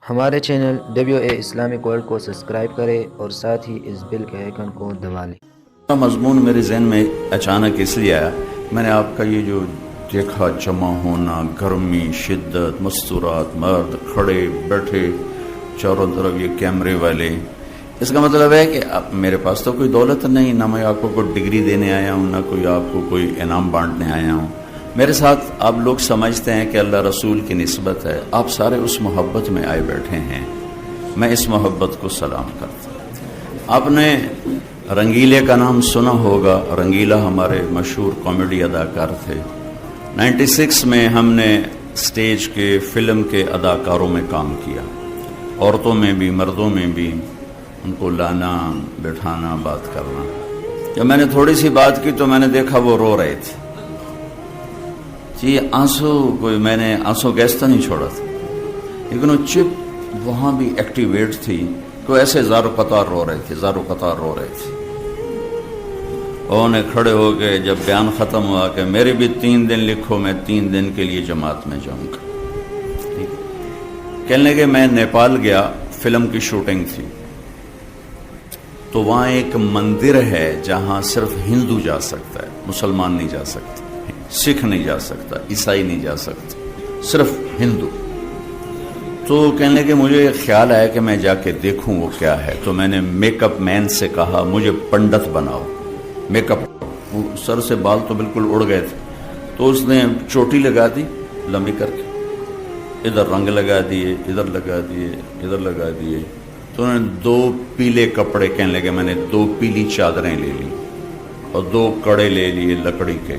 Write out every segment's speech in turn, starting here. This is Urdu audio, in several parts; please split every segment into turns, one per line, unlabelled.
ہمارے چینل WA اسلامک ورلڈ کو سبسکرائب کریں اور ساتھ ہی اس بیل کے آئیکن کو دبا لیں۔
مضمون میرے ذہن میں اچانک اس لیے آیا، میں نے آپ کا یہ جو دیکھا جمع ہونا، گرمی، شدت، مستورات، مرد کھڑے بیٹھے چاروں طرف یہ کیمرے والے، اس کا مطلب ہے کہ میرے پاس تو کوئی دولت نہیں، نہ میں آپ کو کوئی ڈگری دینے آیا ہوں، نہ کوئی آپ کو کوئی انعام بانٹنے آیا ہوں۔ میرے ساتھ آپ لوگ سمجھتے ہیں کہ اللہ رسول کی نسبت ہے، آپ سارے اس محبت میں آئے بیٹھے ہیں، میں اس محبت کو سلام کرتا ہوں۔ آپ نے رنگیلے کا نام سنا ہوگا، رنگیلا ہمارے مشہور کامیڈی اداکار تھے۔ 96 میں ہم نے سٹیج کے فلم کے اداکاروں میں کام کیا، عورتوں میں بھی مردوں میں بھی، ان کو لانا بٹھانا بات کرنا۔ جب میں نے تھوڑی سی بات کی تو میں نے دیکھا وہ رو رہے تھے جی، میں نے آنسو گیس تو نہیں چھوڑا تھا، لیکن وہ چپ وہاں بھی ایکٹیویٹ تھی کہ ایسے زارو قطار رو رہے تھے۔ انہوں نے کھڑے ہو کے جب بیان ختم ہوا کہ میرے بھی 3 دن لکھو، میں 3 دن کے لیے جماعت میں جاؤں گا۔ کہنے لگے میں نیپال گیا، فلم کی شوٹنگ تھی، تو وہاں ایک مندر ہے جہاں صرف ہندو جا سکتا ہے، مسلمان نہیں جا سکتا، سکھ نہیں جا سکتا، عیسائی نہیں جا سکتا، صرف ہندو۔ تو کہنے لگے مجھے خیال آیا کہ میں جا کے دیکھوں وہ کیا ہے، تو میں نے میک اپ مین سے کہا مجھے پنڈت بناؤ، میک اپ، سر سے بال تو بالکل اڑ گئے تھے، تو اس نے چوٹی لگا دی لمبی کر کے، ادھر رنگ لگا دیے، ادھر لگا دیے، ادھر لگا دیے، تو انہوں نے 2 پیلے کپڑے، کہنے لگے میں نے 2 پیلی چادریں لے لی اور 2 کڑے لے لیے لکڑی کے،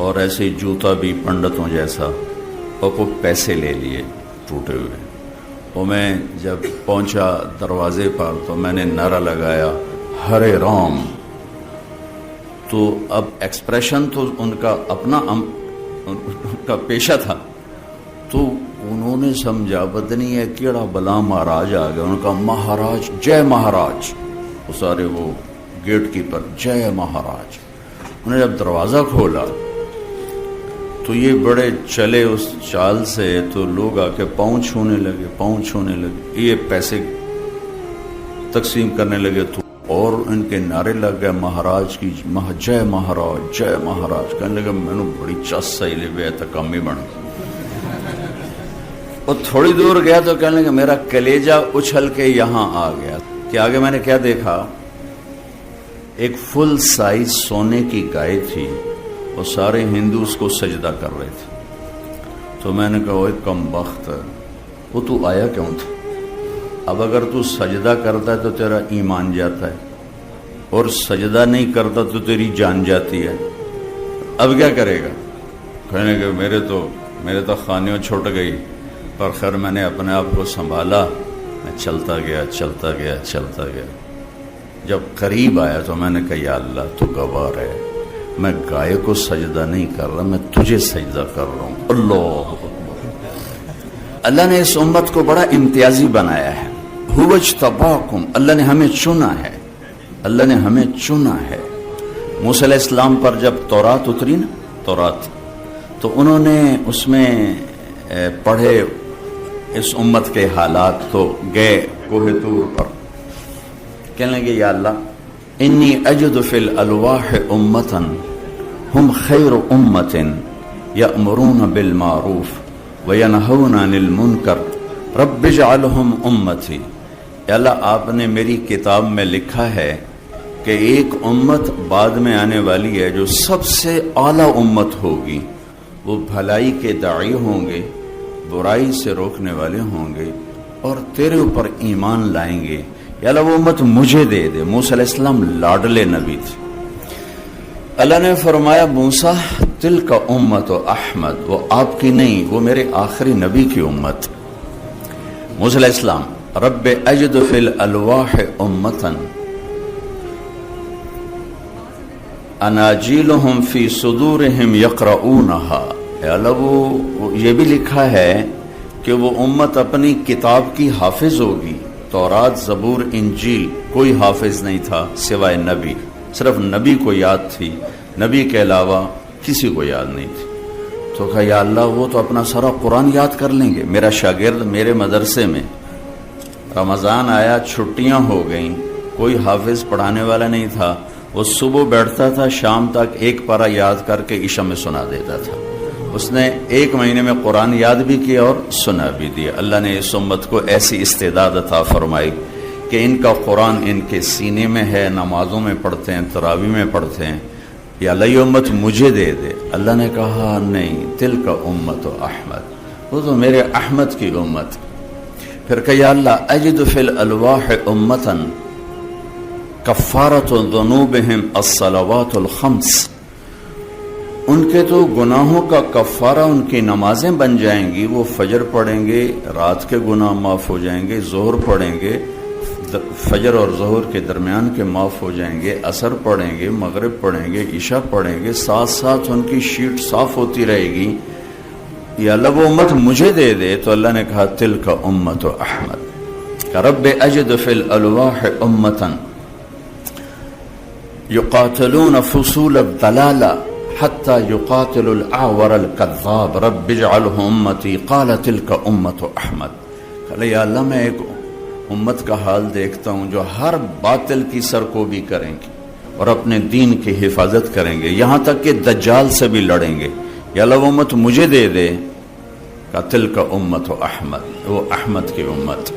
اور ایسے جوتا بھی پنڈتوں جیسا، اور کچھ پیسے لے لیے ٹوٹے ہوئے۔ اور میں جب پہنچا دروازے پر تو میں نے نعرہ لگایا ہرے رام۔ تو اب ایکسپریشن تو ان کا اپنا ان کا پیشہ تھا، تو انہوں نے سمجھا بدنی ہے کیڑا بلا مہاراج آ گیا، ان کا مہاراج جے مہاراج، وہ سارے وہ گیٹ کیپر جے مہاراج۔ انہوں نے جب دروازہ کھولا تو یہ بڑے چلے اس چال سے، تو لوگ آ کے پاؤں چھونے لگے، یہ پیسے تقسیم کرنے لگے، تو اور ان کے نعرے لگ گئے مہاراج کی جے مہاراج جے مہاراج۔ کہنے لگا میں نے بڑی چس سہی لے بے تکامی بن گئی، اور تھوڑی دور گیا تو کہنے لگا میرا کلیجہ اچھل کے یہاں آ گیا کہ آگے میں نے کیا دیکھا، ایک فل سائز سونے کی گائے تھی، اور سارے ہندو اس کو سجدہ کر رہے تھے۔ تو میں نے کہا وہ کم بخت، وہ تو آیا کیوں تھا؟ اب اگر تو سجدہ کرتا ہے تو تیرا ایمان جاتا ہے، اور سجدہ نہیں کرتا تو تیری جان جاتی ہے، اب کیا کرے گا؟ کہنے کہ میرے تو خانیوں چھوٹ گئی، پر خیر میں نے اپنے آپ کو سنبھالا، میں چلتا گیا۔ جب قریب آیا تو میں نے کہا یا اللہ تو گواہ ہے، میں گائے کو سجدہ نہیں کر رہا، میں تجھے سجدہ کر رہا ہوں۔ اللہ نے اس امت کو بڑا امتیازی بنایا ہے، هو اجتباکم، اللہ نے ہمیں چنا ہے۔ موسیٰ علیہ السلام پر جب تورات اتری نا، تورات، تو انہوں نے اس میں پڑھے اس امت کے حالات، تو گئے کوہ طور پر، کہنے لگے یا اللہ انی اجد فی الالواح امتا ہم خیر امت یأمرون بالمعروف وینہون عن المنکر رب اجعلہم امتی۔ یا اللہ آپ نے میری کتاب میں لکھا ہے کہ ایک امت بعد میں آنے والی ہے جو سب سے اعلیٰ امت ہوگی، وہ بھلائی کے داعی ہوں گے، برائی سے روکنے والے ہوں گے، اور تیرے اوپر ایمان لائیں گے، یا اللہ وہ امت مجھے دے دے۔ موسیٰ علیہ السلام لاڈلے نبی تھے۔ اللہ نے فرمایا موسیٰ تلک امت احمد، وہ آپ کی نہیں، وہ میرے آخری نبی کی امت۔ موسیٰ علیہ السلام رب اجد فی الالواح امتا اناجیلہم فی صدورہم یقرؤونہا، یا اللہ وہ یہ بھی لکھا ہے کہ وہ امت اپنی کتاب کی حافظ ہوگی۔ تورات، زبور، انجیل کوئی حافظ نہیں تھا سوائے نبی، صرف نبی کو یاد تھی، نبی کے علاوہ کسی کو یاد نہیں تھی۔ تو کہا یا اللہ وہ تو اپنا سارا قرآن یاد کر لیں گے. میرا شاگرد میرے مدرسے میں رمضان آیا، چھٹیاں ہو گئیں، کوئی حافظ پڑھانے والا نہیں تھا، وہ صبح بیٹھتا تھا، شام تک ایک پارہ یاد کر کے عشاء میں سنا دیتا تھا. اس نے 1 مہینے میں قرآن یاد بھی کیا اور سنا بھی دیا. اللہ نے اس امت کو ایسی استعداد عطا فرمائی کہ ان کا قرآن ان کے سینے میں ہے، نمازوں میں پڑھتے ہیں، تراویح میں پڑھتے ہیں. یا اللہ یہ امت مجھے دے دے. اللہ نے کہا نہیں، تلک امت احمد، وہ تو میرے احمد کی امت. پھر کہ یا اللہ اجد فی الالواح امتا کفارۃ ذنوبہم الصلوات الخمس، ان کے تو گناہوں کا کفارہ ان کی نمازیں بن جائیں گی. وہ فجر پڑھیں گے، رات کے گناہ معاف ہو جائیں گے، ظہر پڑھیں گے، فجر اور ظہر کے درمیان کے معاف ہو جائیں گے، عصر پڑھیں گے، مغرب پڑھیں گے، عشاء پڑھیں گے، ساتھ ساتھ ان کی شیٹ صاف ہوتی رہے گی. یا اللہ وہ امت مجھے دے دے. تو اللہ نے کہا تلک امت احمد. رب اجد فی الالواح امتا یقاتلون فصول الضلالہ حتی یقاتل الاعور الکذاب رب اجعلہ امتی. قال تلک امت احمد. کہ یا اللہ میں ایک امت کا حال دیکھتا ہوں جو ہر باطل کی سرکوبی کریں گے اور اپنے دین کی حفاظت کریں گے، یہاں تک کہ دجال سے بھی لڑیں گے. یا اللہ وہ امت مجھے دے دے. کہ تلک امت احمد، وہ احمد کی امت.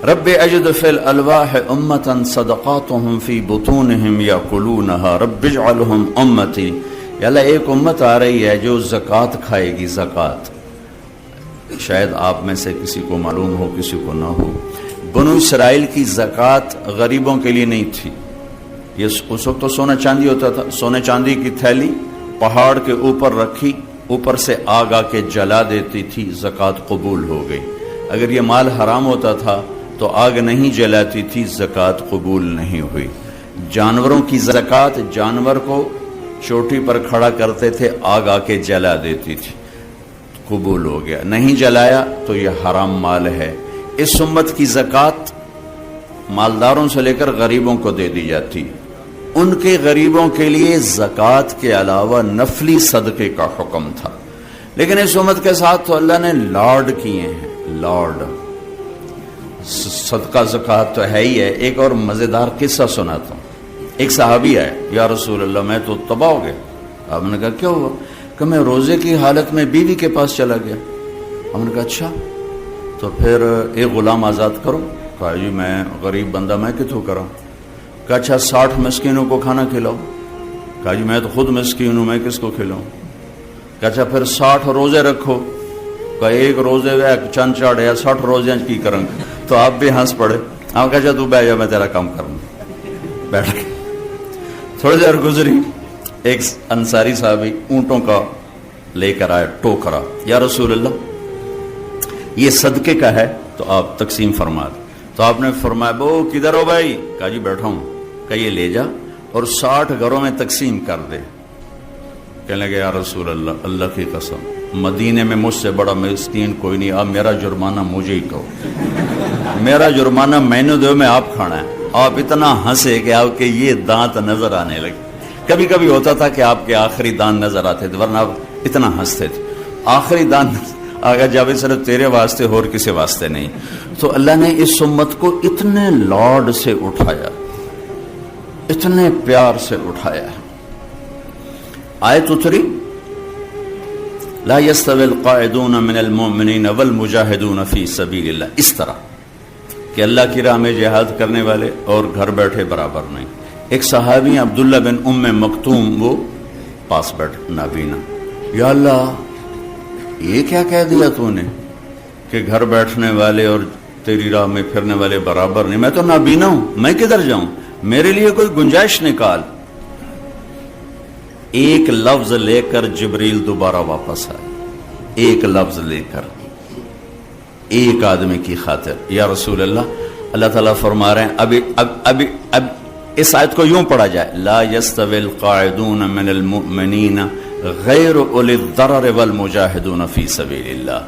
رب اجد فی الالواح امتا صدقاتهم فی بطونہم یاکلونہا رب اجعلہم امتی. یا اللہ ایک امت آ رہی ہے جو زکوٰۃ کھائے گی. زکوٰۃ شاید آپ میں سے کسی کو معلوم ہو، کسی کو نہ ہو. بنو اسرائیل کی زکوٰۃ غریبوں کے لیے نہیں تھی. یہ اس وقت تو سونا چاندی ہوتا تھا. سونے چاندی کی تھیلی پہاڑ کے اوپر رکھی، اوپر سے آگ آ کے جلا دیتی تھی، زکوٰۃ قبول ہو گئی. اگر یہ مال حرام ہوتا تھا تو آگ نہیں جلاتی تھی، زکوٰۃ قبول نہیں ہوئی. جانوروں کی زکوٰۃ، جانور کو چوٹی پر کھڑا کرتے تھے، آگ آ کے جلا دیتی تھی، قبول ہو گیا. نہیں جلایا تو یہ حرام مال ہے. اس امت کی زکوٰۃ مالداروں سے لے کر غریبوں کو دے دی جاتی. ان کے غریبوں کے لیے زکوٰۃ کے علاوہ نفلی صدقے کا حکم تھا. لیکن اس امت کے ساتھ تو اللہ نے لاڈ کیے ہیں. لاڈ صدقہ زکوٰۃ تو ہے ہی ہے. ایک اور مزیدار قصہ سناتا ہوں. ایک صحابی آئے، یا رسول اللہ میں تو تباہ ہو گیا. آپ نے کہا کیا ہوا؟ کہ میں روزے کی حالت میں بیوی کے پاس چلا گیا. ہم نے کہا اچھا تو پھر ایک غلام آزاد کرو. کہا جی میں غریب بندہ میں کتوں کروں. کہا اچھا 60 مسکینوں کو کھانا کھلاؤ. کہا جی میں تو خود مسکین ہوں، میں کس کو کھلاؤں. کہا اچھا پھر 60 روزے رکھو. کہا ایک روزے میں چند چاڑ یا 60 روزے کی کریں. تو آپ بھی ہنس پڑے. آپ کہا اچھا تو بیٹھ جا میں تیرا کام کروں. بیٹھ گئے. تھوڑی دیر گزری، ایک انصاری صحابی اونٹوں کا لے کر آئے ٹوکرا. یا رسول اللہ یہ صدقے کا ہے تو آپ تقسیم فرما دیں. تو آپ نے فرمایا وہ کدھر ہو بھائی؟ کہا جی بیٹھا ہوں. کہ یہ لے جا اور 60 گھروں میں تقسیم کر دے. کہنے لگے یا رسول اللہ اللہ کی قسم مدینے میں مجھ سے بڑا مسکین کوئی نہیں، آپ میرا جرمانہ مجھے ہی کہو. میرا جرمانہ میں نے دو، میں آپ کھانا ہے. آپ اتنا ہنسے کہ آپ کے یہ دانت نظر آنے لگے. کبھی کبھی ہوتا تھا کہ آپ کے آخری دانت نظر آتے تھے، ورنہ آپ اتنا ہنستے تھے. آخری دانت آگا جب صرف تیرے واسطے اور کسی واسطے نہیں. تو اللہ نے اس امت کو اتنے لاڈ سے اٹھایا، اتنے پیار سے اٹھایا. آیت اتری لا يستوي القاعدون من المؤمنین والمجاہدون فی سبیل اللہ، اس طرح کہ اللہ کی راہ میں جہاد کرنے والے اور گھر بیٹھے برابر نہیں. ایک صحابی عبداللہ بن ام مکتوم، وہ پاس بیٹھ نابینا. یا اللہ یہ کیا کہہ دیا تو نے کہ گھر بیٹھنے والے اور تیری راہ میں پھرنے والے برابر نہیں؟ میں تو نابینا ہوں، میں کدھر جاؤں؟ میرے لیے کوئی گنجائش نکال. ایک لفظ لے کر جبریل دوبارہ واپس آئے. ایک لفظ لے کر، ایک آدمی کی خاطر. یا رسول اللہ، اللہ تعالیٰ فرما رہے ہیں اب اس آیت کو یوں پڑھا جائے لا يستوي القاعدون من المؤمنین غیر اولی الضرر والمجاہدون فی سبیل اللہ.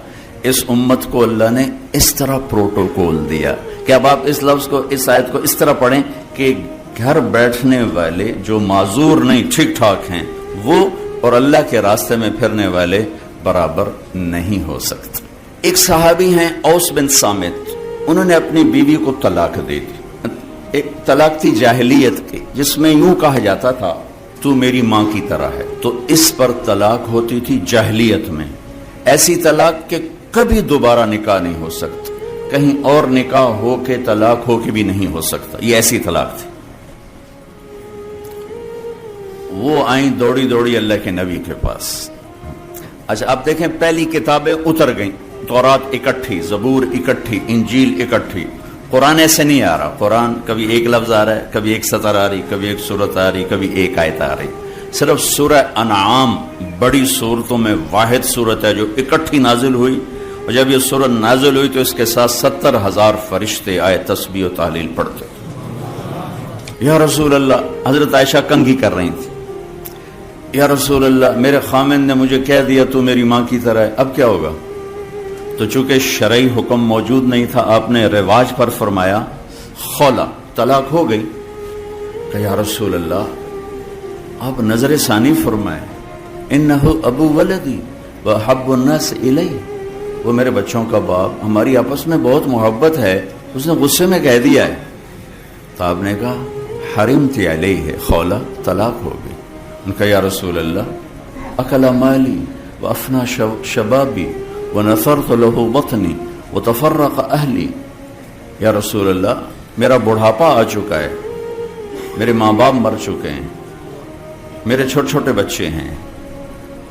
اس امت کو اللہ نے اس طرح پروٹوکول دیا کہ اب آپ اس لفظ کو، اس آیت کو اس طرح پڑھیں کہ گھر بیٹھنے والے جو معذور نہیں ٹھیک ٹھاک ہیں وہ، اور اللہ کے راستے میں پھرنے والے برابر نہیں ہو سکتا۔ ایک صحابی ہیں اوس بن صامت، انہوں نے اپنی بیوی کو طلاق دے دی۔ ایک طلاق تھی جاہلیت کی، جس میں یوں کہا جاتا تھا تو میری ماں کی طرح ہے، تو اس پر طلاق ہوتی تھی جاہلیت میں۔ ایسی طلاق کہ کبھی دوبارہ نکاح نہیں ہو سکتا، کہیں اور نکاح ہو کے طلاق ہو کے بھی نہیں ہو سکتا، یہ ایسی طلاق تھی۔ وہ آئیں دوڑی دوڑی اللہ کے نبی کے پاس۔ اچھا اب دیکھیں، پہلی کتابیں اتر گئیں، تورات اکٹھی، زبور اکٹھی، انجیل اکٹھی۔ قرآن ایسے نہیں آ رہا، قرآن کبھی ایک لفظ آ رہا ہے، کبھی ایک سطر آ رہی، کبھی ایک سورت آ رہی، کبھی ایک آیت آ رہی۔ صرف سورہ انعام بڑی صورتوں میں واحد صورت ہے جو اکٹھی نازل ہوئی، اور جب یہ صورت نازل ہوئی تو اس کے ساتھ 70,000 فرشتے آئے تسبیح و تحلیل پڑھتے۔ یا رسول اللہ، حضرت عائشہ کنگھی کر رہی تھی، یا رسول اللہ میرے خامن نے مجھے کہہ دیا تو میری ماں کی طرح ہے، اب کیا ہوگا؟ تو چونکہ شرعی حکم موجود نہیں تھا، آپ نے رواج پر فرمایا خولا، طلاق ہو گئی۔ کہ یا رسول اللہ آپ نظر ثانی فرمائے، انہو ابو ولدی وحب الناس الی، وہ میرے بچوں کا باپ، ہماری آپس میں بہت محبت ہے، اس نے غصے میں کہہ دیا ہے۔ تو آپ نے کہا حرمت علیہ، خولا طلاق ہو گئی۔ ان کا یا رسول اللہ اکل مالی وافنا شبابی ونثرت له بطنی وتفرق اہلی، یا رسول اللہ میرا بڑھاپا آ چکا ہے، میرے ماں باپ مر چکے ہیں، میرے چھوٹے چھوٹے بچے ہیں،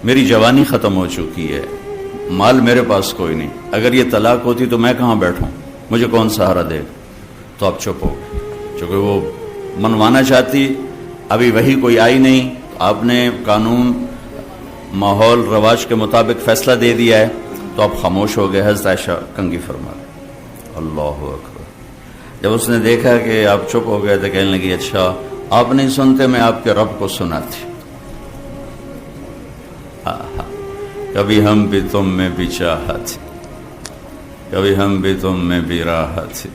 میری جوانی ختم ہو چکی ہے، مال میرے پاس کوئی نہیں، اگر یہ طلاق ہوتی تو میں کہاں بیٹھوں، مجھے کون سہارا دے؟ تو آپ چپ ہو گئے، چونکہ وہ منوانا چاہتی، ابھی وہی کوئی آئی نہیں، آپ نے قانون ماحول رواج کے مطابق فیصلہ دے دیا ہے، تو آپ خاموش ہو گئے۔ حضرت عائشہ کنگھی فرما رہے، اللہ اکبر۔ جب اس نے دیکھا کہ آپ چپ ہو گئے تو کہنے لگی اچھا آپ نہیں سنتے، میں آپ کے رب کو سناتی۔ کبھی ہم بھی تم میں بھی چاہت، کبھی ہم بھی تم میں بھی راحت،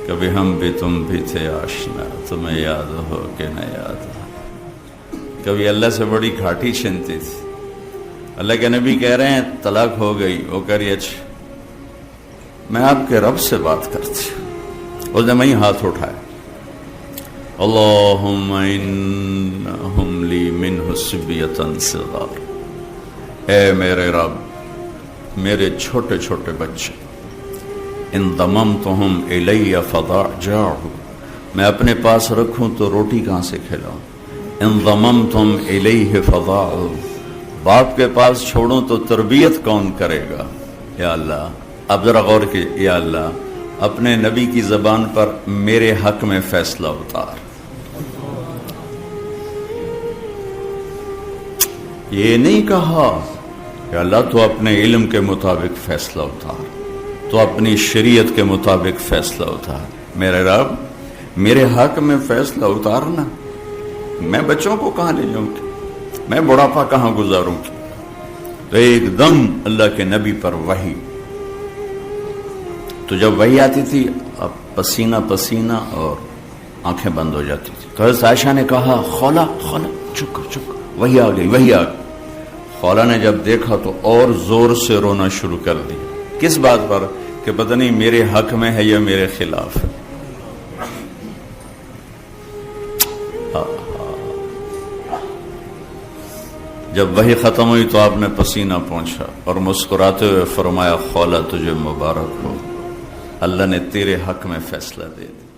کبھی ہم بھی تم بھی تھے آشنا، تمہیں یاد ہو کہ نہ یاد ہو۔ کبھی اللہ سے بڑی گھاٹی چھنتی تھی، اللہ کے نبی کہہ رہے ہیں طلاق ہو گئی، وہ کہہ رہی اچھا میں آپ کے رب سے بات کرتی ہوں۔ اس نے وہیں ہاتھ اٹھایا، اللہم انہم لی منہ سبیۃ صغار، اے میرے رب میرے چھوٹے چھوٹے بچے، ان ضممتہم الی فضاجعوا، میں اپنے پاس رکھوں تو روٹی کہاں سے کھلاؤں، ان ضممتم الیہ فضاعوا، باپ کے پاس چھوڑوں تو تربیت کون کرے گا؟ یا اللہ اب ذرا غور کی، یا اللہ اپنے نبی کی زبان پر میرے حق میں فیصلہ اتار۔ یہ نہیں کہا کہ اللہ تو اپنے علم کے مطابق فیصلہ اتار، تو اپنی شریعت کے مطابق فیصلہ اتار۔ میرے رب میرے حق میں فیصلہ اتارنا، میں بچوں کو کہاں لے جاؤں گی، میں بڑھاپا کہاں گزاروں گی؟ تو ایک دم اللہ کے نبی پر وحی، تو جب وحی آتی تھی اب پسینہ پسینہ اور آنکھیں بند ہو جاتی تھی۔ تو حضرت عائشہ نے کہا خولا خولا چپ کر چپ کر، وحی آ گئی وحی آ گئی۔ خولا نے جب دیکھا تو اور زور سے رونا شروع کر دیا، کس بات پر کہ پتہ نہیں میرے حق میں ہے یا میرے خلاف ہے۔ جب وحی ختم ہوئی تو آپ نے پسینہ پہنچا اور مسکراتے ہوئے فرمایا خولا تجھے مبارک ہو، اللہ نے تیرے حق میں فیصلہ دے دیا۔